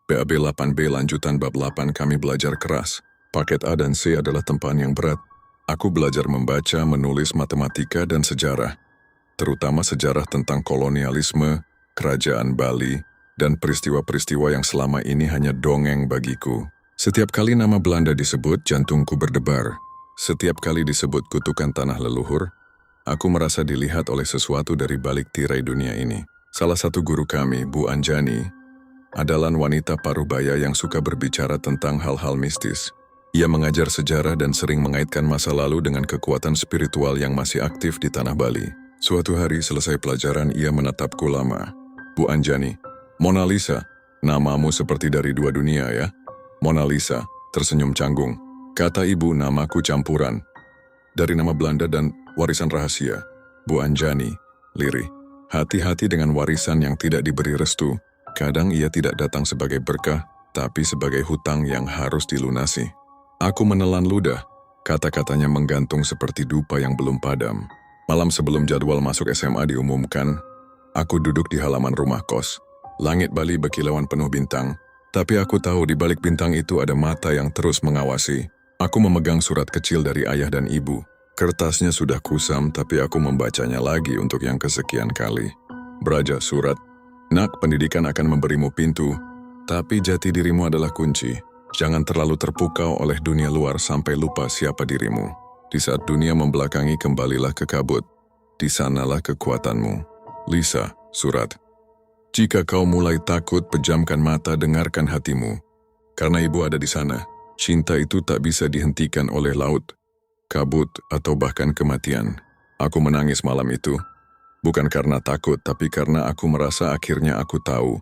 BAB 8B lanjutan bab 8 kami belajar keras. Paket A dan C adalah tempaan yang berat. Aku belajar membaca, menulis matematika dan sejarah. Terutama sejarah tentang kolonialisme, kerajaan Bali, dan peristiwa-peristiwa yang selama ini hanya dongeng bagiku. Setiap kali nama Belanda disebut, jantungku berdebar. Setiap kali disebut kutukan tanah leluhur, aku merasa dilihat oleh sesuatu dari balik tirai dunia ini. Salah satu guru kami, Bu Anjani, adalah wanita parubaya yang suka berbicara tentang hal-hal mistis. Ia mengajar sejarah dan sering mengaitkan masa lalu dengan kekuatan spiritual yang masih aktif di tanah Bali. Suatu hari selesai pelajaran, ia menatapku lama. Bu Anjani, Mona Lisa, namamu seperti dari dua dunia ya? Mona Lisa, tersenyum canggung. Kata ibu, namaku campuran. Dari nama Belanda dan warisan rahasia. Bu Anjani, lirih. Hati-hati dengan warisan yang tidak diberi restu. Kadang ia tidak datang sebagai berkah, tapi sebagai hutang yang harus dilunasi. Aku menelan ludah. Kata-katanya menggantung seperti dupa yang belum padam. Malam sebelum jadwal masuk SMA diumumkan, aku duduk di halaman rumah kos. Langit Bali berkilauan penuh bintang, tapi aku tahu di balik bintang itu ada mata yang terus mengawasi. Aku memegang surat kecil dari ayah dan ibu. Kertasnya sudah kusam, tapi aku membacanya lagi untuk yang kesekian kali. Beraja surat, nak, pendidikan akan memberimu pintu, tapi jati dirimu adalah kunci. Jangan terlalu terpukau oleh dunia luar sampai lupa siapa dirimu. Di saat dunia membelakangi, kembalilah ke kabut. Di sanalah kekuatanmu. Lisa, surat. Jika kau mulai takut, pejamkan mata, dengarkan hatimu. Karena ibu ada di sana, cinta itu tak bisa dihentikan oleh laut, kabut, atau bahkan kematian. Aku menangis malam itu. Bukan karena takut, tapi karena aku merasa akhirnya aku tahu.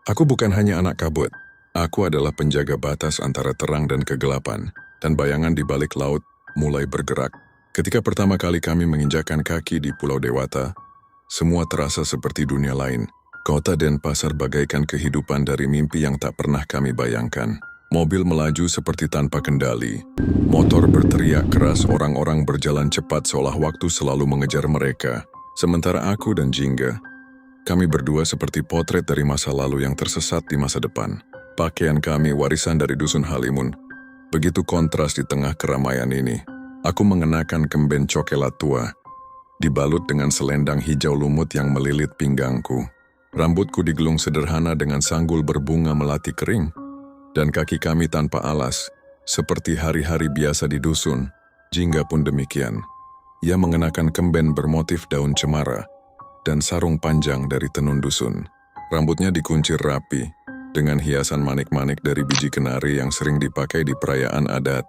Aku bukan hanya anak kabut. Aku adalah penjaga batas antara terang dan kegelapan. Dan bayangan di balik laut mulai bergerak. Ketika pertama kali kami menginjakkan kaki di Pulau Dewata, semua terasa seperti dunia lain. Kota Denpasar bagaikan kehidupan dari mimpi yang tak pernah kami bayangkan. Mobil melaju seperti tanpa kendali. Motor berteriak keras, orang-orang berjalan cepat seolah waktu selalu mengejar mereka. Sementara aku dan Jingga, kami berdua seperti potret dari masa lalu yang tersesat di masa depan. Pakaian kami warisan dari Dusun Halimun. Begitu kontras di tengah keramaian ini. Aku mengenakan kemben cokelat tua, dibalut dengan selendang hijau lumut yang melilit pinggangku. Rambutku digelung sederhana dengan sanggul berbunga melati kering, dan kaki kami tanpa alas, seperti hari-hari biasa di dusun. Jingga pun demikian. Ia mengenakan kemben bermotif daun cemara, dan sarung panjang dari tenun dusun. Rambutnya dikuncir rapi, dengan hiasan manik-manik dari biji kenari yang sering dipakai di perayaan adat.